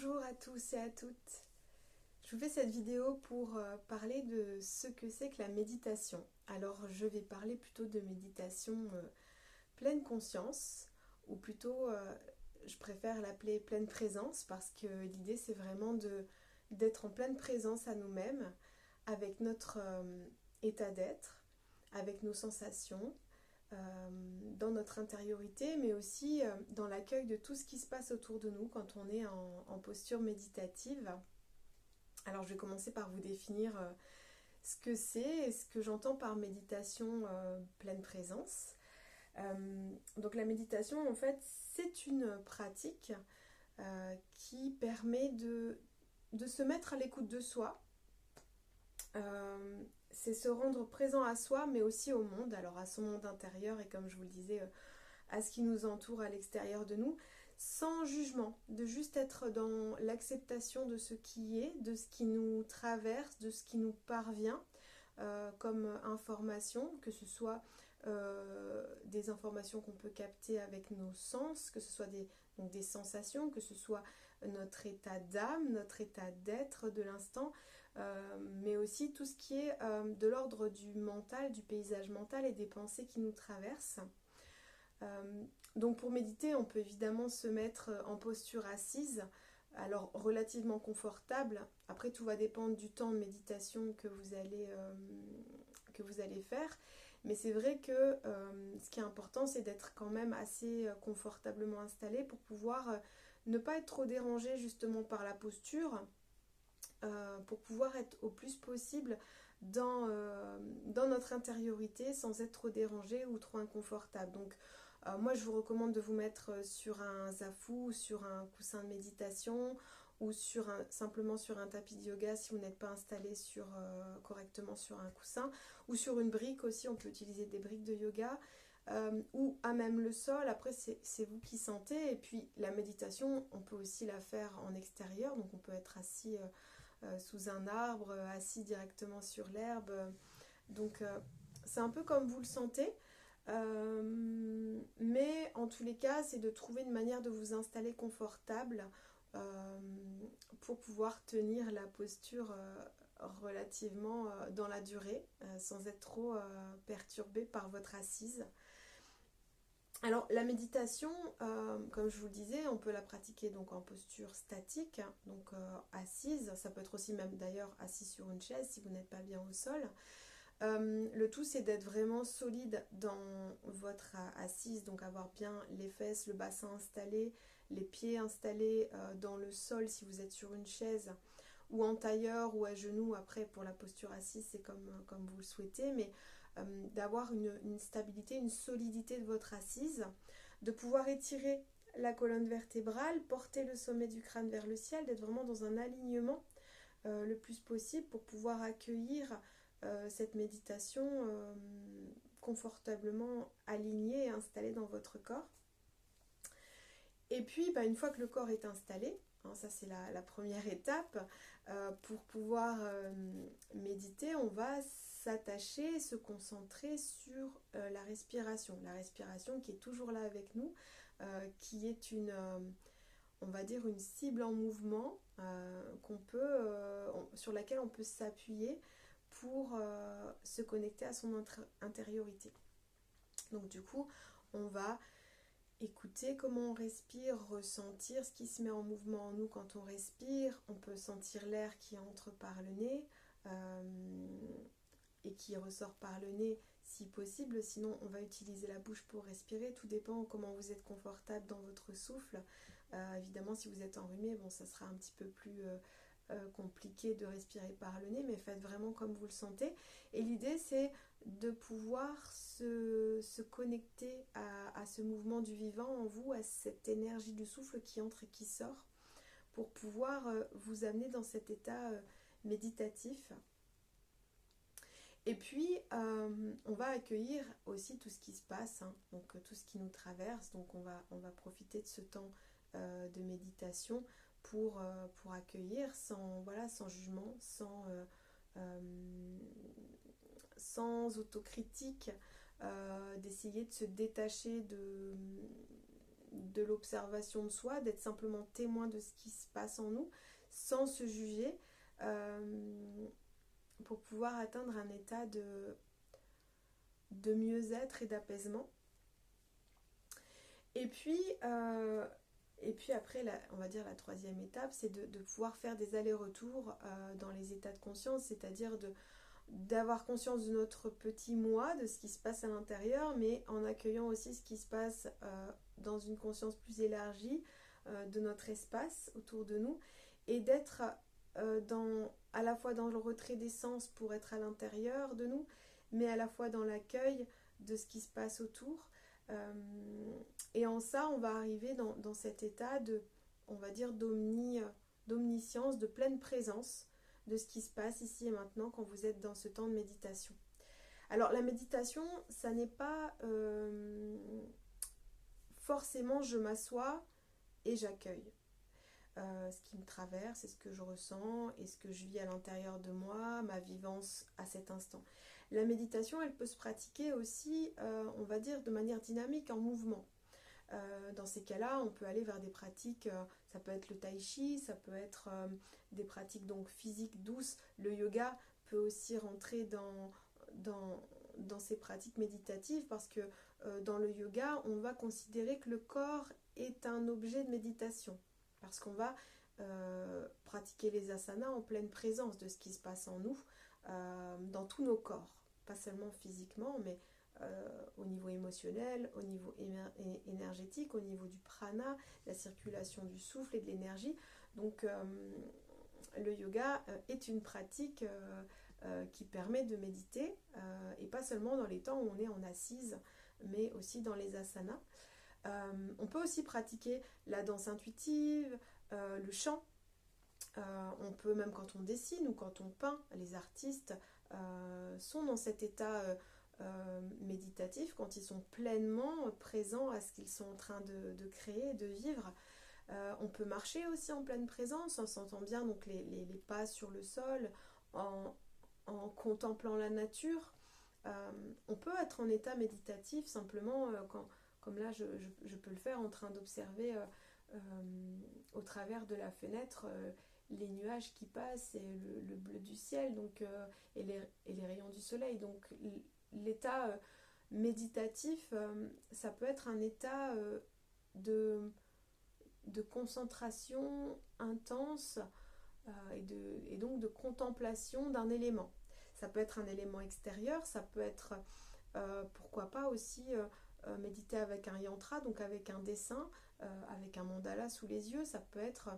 Bonjour à tous et à toutes. Je vous fais cette vidéo pour parler de ce que c'est que la méditation. Alors je vais parler plutôt de méditation pleine conscience, ou plutôt je préfère l'appeler pleine présence parce que l'idée c'est vraiment d'être en pleine présence à nous-mêmes, avec notre état d'être, avec nos sensations, dans notre intériorité, mais aussi dans l'accueil de tout ce qui se passe autour de nous quand on est en posture méditative. Alors je vais commencer par vous définir ce que c'est et ce que j'entends par méditation pleine présence. Donc la méditation, en fait, c'est une pratique qui permet de se mettre à l'écoute de soi. C'est se rendre présent à soi, mais aussi au monde, alors à son monde intérieur et comme je vous le disais, à ce qui nous entoure à l'extérieur de nous, sans jugement, de juste être dans l'acceptation de ce qui est, de ce qui nous traverse, de ce qui nous parvient comme information, que ce soit des informations qu'on peut capter avec nos sens, que ce soit donc des sensations, que ce soit notre état d'âme, notre état d'être de l'instant, mais aussi tout ce qui est de l'ordre du mental, du paysage mental et des pensées qui nous traversent. Donc pour méditer, on peut évidemment se mettre en posture assise, alors relativement confortable. Après, tout va dépendre du temps de méditation que vous allez faire. Mais c'est vrai que ce qui est important, c'est d'être quand même assez confortablement installé pour pouvoir ne pas être trop dérangé justement par la posture, pour pouvoir être au plus possible dans notre intériorité sans être trop dérangé ou trop inconfortable. Donc moi je vous recommande de vous mettre sur un zafu, sur un coussin de méditation ou simplement sur un tapis de yoga si vous n'êtes pas installé correctement sur un coussin, ou sur une brique aussi, on peut utiliser des briques de yoga, ou à même le sol. Après c'est vous qui sentez. Et puis la méditation, on peut aussi la faire en extérieur, donc on peut être assis sous un arbre, assis directement sur l'herbe. Donc c'est un peu comme vous le sentez. Mais en tous les cas, c'est de trouver une manière de vous installer confortable pour pouvoir tenir la posture relativement dans la durée, sans être trop perturbé par votre assise. Alors la méditation, comme je vous le disais, on peut la pratiquer donc en posture statique, donc assise. Ça peut être aussi même d'ailleurs assis sur une chaise si vous n'êtes pas bien au sol. Le tout c'est d'être vraiment solide dans votre assise, donc avoir bien les fesses, le bassin installé, les pieds installés dans le sol si vous êtes sur une chaise, ou en tailleur ou à genoux. Après pour la posture assise c'est comme vous le souhaitez, mais d'avoir une stabilité, une solidité de votre assise, de pouvoir étirer la colonne vertébrale, porter le sommet du crâne vers le ciel, d'être vraiment dans un alignement le plus possible pour pouvoir accueillir cette méditation confortablement alignée et installée dans votre corps. Et puis une fois que le corps est installé, ça c'est la première étape, pour pouvoir méditer, on va s'attacher, se concentrer sur la respiration qui est toujours là avec nous, qui est on va dire une cible en mouvement sur laquelle on peut s'appuyer pour se connecter à son intériorité. Donc du coup, on va écouter comment on respire, ressentir ce qui se met en mouvement en nous quand on respire. On peut sentir l'air qui entre par le nez et qui ressort par le nez si possible. Sinon, on va utiliser la bouche pour respirer. Tout dépend comment vous êtes confortable dans votre souffle. Évidemment, si vous êtes enrhumé, ça sera un petit peu plus compliqué de respirer par le nez, mais faites vraiment comme vous le sentez. Et l'idée, c'est de pouvoir se connecter à ce mouvement du vivant en vous, à cette énergie du souffle qui entre et qui sort, pour pouvoir vous amener dans cet état méditatif. Et puis, on va accueillir aussi tout ce qui se passe, donc tout ce qui nous traverse. Donc on va profiter de ce temps de méditation pour accueillir sans jugement, sans autocritique, d'essayer de se détacher de l'observation de soi, d'être simplement témoin de ce qui se passe en nous, sans se juger, pour pouvoir atteindre un état de mieux-être et d'apaisement. Et puis après, on va dire la troisième étape, c'est de pouvoir faire des allers-retours dans les états de conscience, c'est-à-dire d'avoir conscience de notre petit moi, de ce qui se passe à l'intérieur, mais en accueillant aussi ce qui se passe dans une conscience plus élargie de notre espace autour de nous, et d'être à la fois dans le retrait des sens pour être à l'intérieur de nous, mais à la fois dans l'accueil de ce qui se passe autour. Et en ça, on va arriver dans cet état on va dire, d'omniscience, de pleine présence de ce qui se passe ici et maintenant quand vous êtes dans ce temps de méditation. Alors la méditation, ça n'est pas forcément je m'assois et j'accueille ce qui me traverse, et ce que je ressens, et ce que je vis à l'intérieur de moi, ma vivance à cet instant. La méditation, elle peut se pratiquer aussi, on va dire, de manière dynamique, en mouvement. Dans ces cas-là, on peut aller vers des pratiques, ça peut être le tai chi, ça peut être des pratiques donc physiques douces. Le yoga peut aussi rentrer dans ces pratiques méditatives, parce que dans le yoga, on va considérer que le corps est un objet de méditation, parce qu'on va pratiquer les asanas en pleine présence de ce qui se passe en nous, dans tous nos corps, pas seulement physiquement, mais au niveau émotionnel, au niveau énergétique, au niveau du prana, la circulation du souffle et de l'énergie. Donc le yoga est une pratique qui permet de méditer, et pas seulement dans les temps où on est en assise, mais aussi dans les asanas. On peut aussi pratiquer la danse intuitive, le chant. On peut, même quand on dessine ou quand on peint, les artistes sont dans cet état méditatif quand ils sont pleinement présents à ce qu'ils sont en train de créer, de vivre. On peut marcher aussi en pleine présence, en sentant bien donc les pas sur le sol, en contemplant la nature. On peut être en état méditatif simplement comme là je peux le faire en train d'observer au travers de la fenêtre les nuages qui passent et le bleu du ciel, donc, et les rayons du soleil. Donc l'état méditatif, ça peut être un état de concentration intense et donc de contemplation d'un élément. Ça peut être un élément extérieur, ça peut être pourquoi pas aussi méditer avec un yantra, donc avec un dessin, avec un mandala sous les yeux. Ça peut être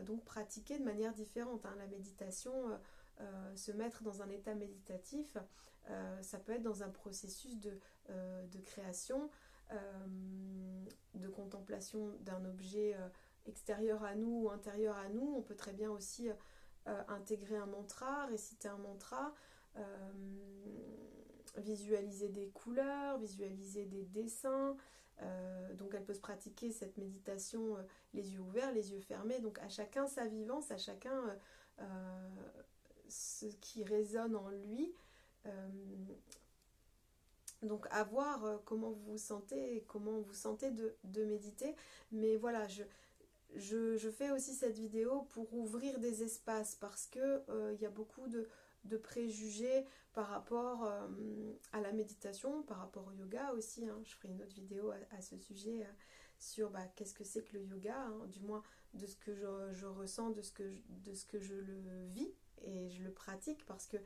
donc pratiqué de manière différente, hein. La méditation, se mettre dans un état méditatif, ça peut être dans un processus de création, de contemplation d'un objet extérieur à nous ou intérieur à nous. On peut très bien aussi intégrer un mantra, réciter un mantra, visualiser des couleurs, visualiser des dessins. Donc elle peut se pratiquer cette méditation les yeux ouverts, les yeux fermés. Donc à chacun sa vivance, à chacun ce qui résonne en lui. Donc à voir comment vous vous sentez et comment vous sentez de méditer. Mais voilà, je fais aussi cette vidéo pour ouvrir des espaces, parce que il y a beaucoup de préjugés par rapport à la méditation, par rapport au yoga aussi, hein. Je ferai une autre vidéo à ce sujet sur qu'est-ce que c'est que le yoga, hein, du moins de ce que je ressens, de ce que je le vis et je le pratique, parce que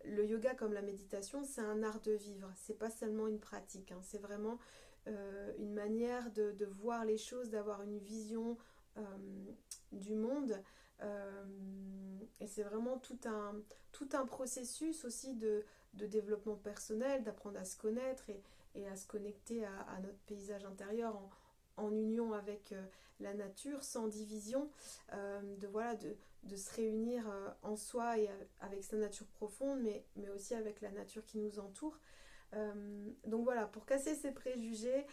le yoga comme la méditation, c'est un art de vivre, c'est pas seulement une pratique, hein. C'est vraiment une manière de voir les choses, d'avoir une vision du monde, et c'est vraiment tout un processus aussi de développement personnel, d'apprendre à se connaître et à se connecter à notre paysage intérieur en union avec la nature, sans division, de se réunir en soi et avec sa nature profonde, mais aussi avec la nature qui nous entoure. Donc voilà, pour casser ces préjugés,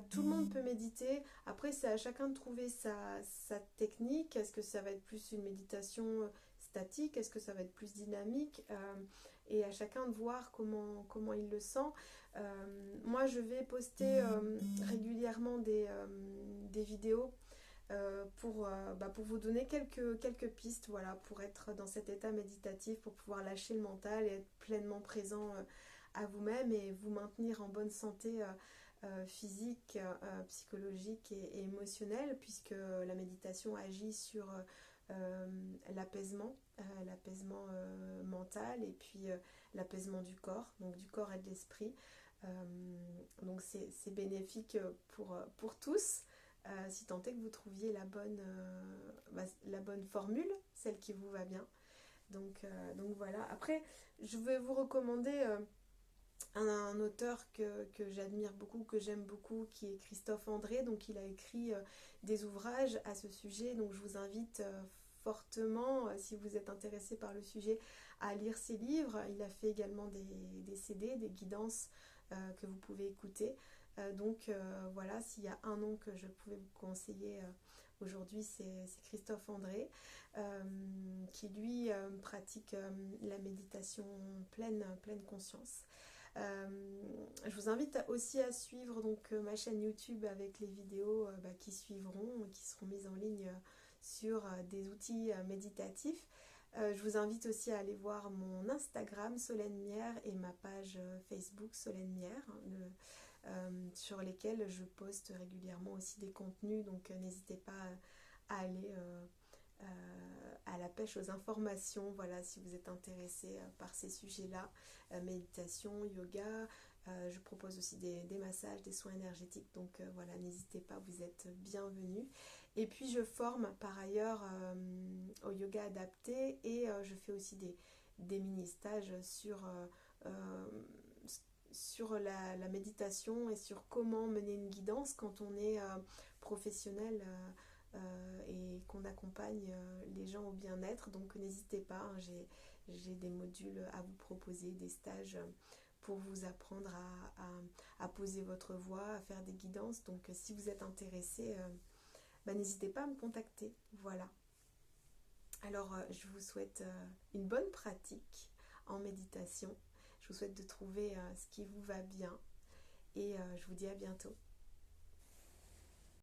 tout le monde peut méditer. Après, c'est à chacun de trouver sa technique. Est-ce que ça va être plus une méditation statique? Est-ce que ça va être plus dynamique? et à chacun de voir comment il le sent. Moi, je vais poster régulièrement des vidéos pour vous donner quelques pistes, voilà, pour être dans cet état méditatif, pour pouvoir lâcher le mental et être pleinement présent à vous-même et vous maintenir en bonne santé physique, psychologique et émotionnelle, puisque la méditation agit sur l'apaisement mental et puis l'apaisement du corps, donc du corps et de l'esprit. Donc c'est bénéfique pour tous. Si tant est que vous trouviez la bonne formule, celle qui vous va bien. Donc voilà. Après, je vais vous recommander un auteur que j'admire beaucoup, que j'aime beaucoup, qui est Christophe André. Donc il a écrit des ouvrages à ce sujet. Donc je vous invite fortement, si vous êtes intéressé par le sujet, à lire ses livres. Il a fait également des CD, des guidances que vous pouvez écouter. Donc voilà, s'il y a un nom que je pouvais vous conseiller aujourd'hui, c'est Christophe André, qui lui pratique la méditation pleine conscience. Je vous invite aussi à suivre donc ma chaîne YouTube avec les vidéos qui suivront, qui seront mises en ligne sur des outils méditatifs. Je vous invite aussi à aller voir mon Instagram Solène Mière et ma page Facebook Solène Mière, sur lesquels je poste régulièrement aussi des contenus, donc n'hésitez pas à aller à la pêche aux informations, voilà, si vous êtes intéressé par ces sujets-là, méditation, yoga. Je propose aussi des massages, des soins énergétiques, donc voilà, n'hésitez pas, vous êtes bienvenus. Et puis je forme par ailleurs au yoga adapté et je fais aussi des mini-stages sur la méditation et sur comment mener une guidance quand on est professionnel et qu'on accompagne les gens au bien-être. Donc n'hésitez pas, hein, j'ai des modules à vous proposer, des stages pour vous apprendre à poser votre voix, à faire des guidances. Donc si vous êtes intéressé, n'hésitez pas à me contacter. Voilà. Alors je vous souhaite une bonne pratique en méditation. Je vous souhaite de trouver ce qui vous va bien et je vous dis à bientôt.